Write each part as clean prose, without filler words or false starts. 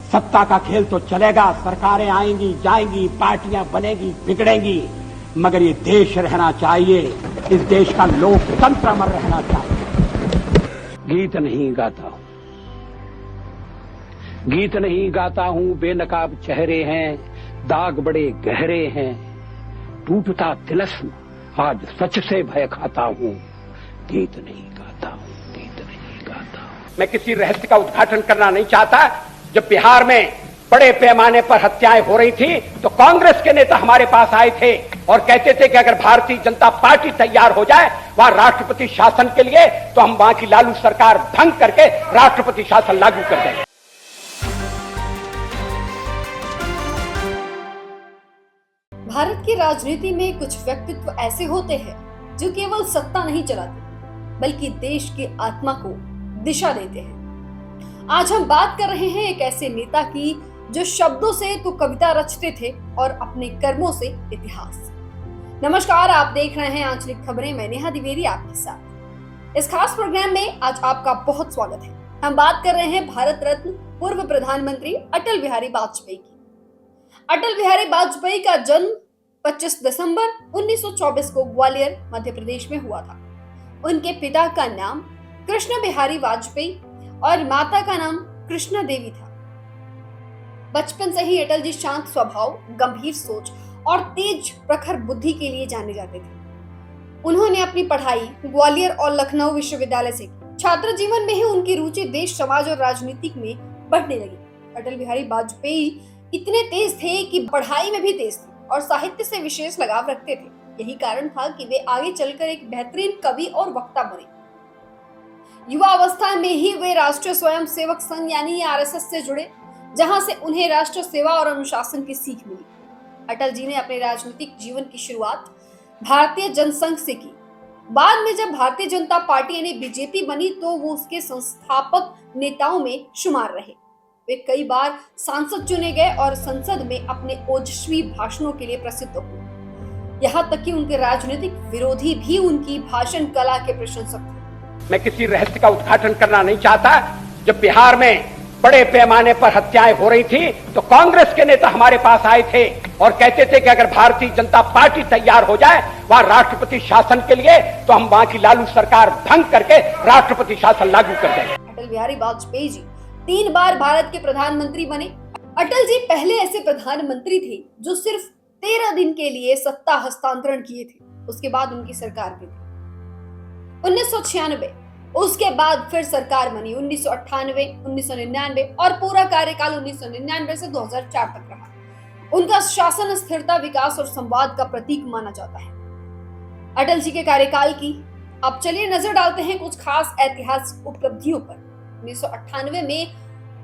सत्ता का खेल तो चलेगा, सरकारें आएंगी जाएंगी, पार्टियां बनेगी बिगड़ेंगी, मगर ये देश रहना चाहिए, इस देश का लोकतंत्र अमर रहना चाहिए। गीत नहीं गाता हूं, गीत नहीं गाता हूं, बेनकाब चेहरे हैं, दाग बड़े गहरे हैं, टूटता तिलस्म आज सच से भय खाता हूं। गीत नहीं गाता हूं, गीत नहीं गाता हूं। मैं किसी रहस्य का उद्घाटन करना नहीं चाहता। जब बिहार में बड़े पैमाने पर हत्याएं हो रही थी तो कांग्रेस के नेता हमारे पास आए थे और कहते थे कि अगर भारतीय जनता पार्टी तैयार हो जाए वहां राष्ट्रपति शासन के लिए, तो हम वहां की लालू सरकार भंग करके राष्ट्रपति शासन लागू कर देंगे। भारत की राजनीति में कुछ व्यक्तित्व ऐसे होते हैं जो केवल सत्ता नहीं चलाते बल्कि देश की आत्मा को दिशा देते हैं। आज हम बात कर रहे हैं एक ऐसे नेता की जो शब्दों से तो कविता रचते थे और अपने कर्मों से इतिहास। नमस्कार, आप देख रहे हैं आंचलिक खबरें। मैं नेहा द्विवेदी आपके साथ। इस खास प्रोग्राम में आज आपका बहुत स्वागत है। हम बात कर रहे हैं भारत रत्न पूर्व प्रधानमंत्री अटल बिहारी वाजपेयी की। अटल बिहारी वाजपेयी का जन्म 25 दिसंबर 1924 को ग्वालियर मध्य प्रदेश में हुआ था। उनके पिता का नाम कृष्ण बिहारी वाजपेयी और माता का नाम कृष्णा देवी था। बचपन से ही अटल जी शांत स्वभाव, गंभीर सोच और तेज प्रखर बुद्धि के लिए जाने जाते थे। उन्होंने अपनी पढ़ाई ग्वालियर और लखनऊ विश्वविद्यालय से की। छात्र जीवन में ही उनकी रुचि देश, समाज और राजनीति में बढ़ने लगी। अटल बिहारी वाजपेयी इतने तेज थे कि पढ़ाई में भी तेज थे और साहित्य से विशेष लगाव रखते थे। यही कारण था कि वे आगे चलकर एक बेहतरीन कवि और वक्ता बने। युवा अवस्था में ही वे राष्ट्रीय स्वयंसेवक संघ यानी आरएसएस से जुड़े, जहां से उन्हें राष्ट्र सेवा और अनुशासन की सीख मिली। अटल जी ने अपने राजनीतिक जीवन की शुरुआत भारतीय जनसंघ से की। बाद में जब भारतीय जनता पार्टी यानी बीजेपी बनी तो वो उसके संस्थापक नेताओं में शुमार रहे। वे कई बार सांसद चुने गए और संसद में अपने ओजस्वी भाषणों के लिए प्रसिद्ध हुए। यहाँ तक कि उनके राजनीतिक विरोधी भी उनकी भाषण कला के प्रशंसक थे। मैं किसी रहस्य का उद्घाटन करना नहीं चाहता। जब बिहार में बड़े पैमाने पर हत्याएं हो रही थी तो कांग्रेस के नेता हमारे पास आए थे और कहते थे कि अगर भारतीय जनता पार्टी तैयार हो जाए वहां राष्ट्रपति शासन के लिए, तो हम वहां की लालू सरकार भंग करके राष्ट्रपति शासन लागू कर देंगे। अटल बिहारी वाजपेयी जी 3 बार भारत के प्रधानमंत्री बने। अटल जी पहले ऐसे प्रधानमंत्री थे जो सिर्फ 13 दिन के लिए सत्ता हस्तांतरण किए थे। उसके बाद उनकी सरकार भी थी 1996, उसके बाद फिर सरकार बनी 1998, 1999 और पूरा कार्यकाल 1999 से 2004 तक रहा। उनका शासन स्थिरता, विकास और संवाद का प्रतीक माना जाता है। अटल जी के कार्यकाल की अब चलिए नजर डालते हैं कुछ खास ऐतिहासिक उपलब्धियों पर। 1998 में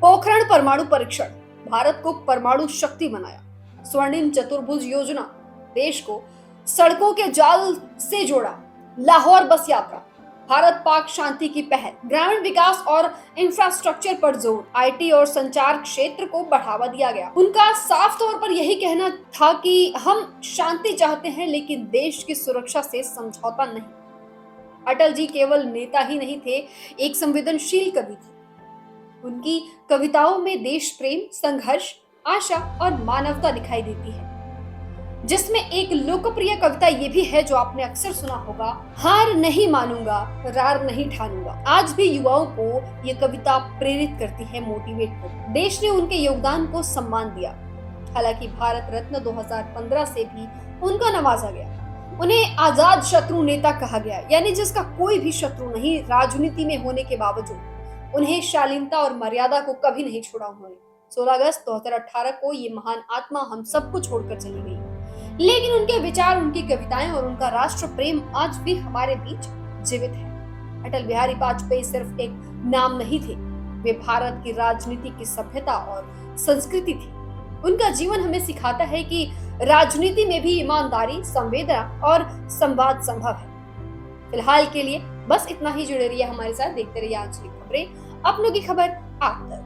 पोखरण परमाणु परीक्षण, भारत को परमाणु शक्ति बनाया। स्वर्णिम चतुर्भुज योजना, देश को सड़कों के जाल से जोड़ा। लाहौर बस यात्रा, भारत पाक शांति की पहल। ग्रामीण विकास और इंफ्रास्ट्रक्चर पर जोर, आईटी और संचार क्षेत्र को बढ़ावा दिया गया। उनका साफ तौर पर यही कहना था कि हम शांति चाहते हैं लेकिन देश की सुरक्षा से समझौता नहीं। अटल जी केवल नेता ही नहीं थे, एक संवेदनशील कवि थे। उनकी कविताओं में देश प्रेम, संघर्ष, आशा और मानवता दिखाई देती है, जिसमें एक लोकप्रिय कविता ये भी है जो आपने अक्सर सुना होगा, हार नहीं मानूंगा, रार नहीं ठानूंगा। आज भी युवाओं को ये कविता प्रेरित करती है, मोटिवेट करती है। देश ने उनके योगदान को सम्मान दिया। हालांकि भारत रत्न 2015 से भी उनका नवाजा गया। उन्हें आजाद शत्रु नेता कहा गया, यानी जिसका कोई भी शत्रु नहीं। राजनीति में होने के बावजूद उन्हें शालीनता और मर्यादा को कभी नहीं छोड़ा। उन्होंने 16 अगस्त 2018 को ये महान आत्मा हम सबको छोड़कर चली गई, लेकिन उनके विचार, उनकी कविताएं और उनका राष्ट्र प्रेम आज भी हमारे बीच जीवित है। अटल बिहारी वाजपेयी सिर्फ एक नाम नहीं थे, वे भारत की राजनीति की सभ्यता और संस्कृति थी। उनका जीवन हमें सिखाता है कि राजनीति में भी ईमानदारी, संवेदना और संवाद संभव है। फिलहाल के लिए बस इतना ही। जुड़े रहिए हमारे साथ, देखते रहिए आंचलिक खबरें, अपनों की खबर आप तक।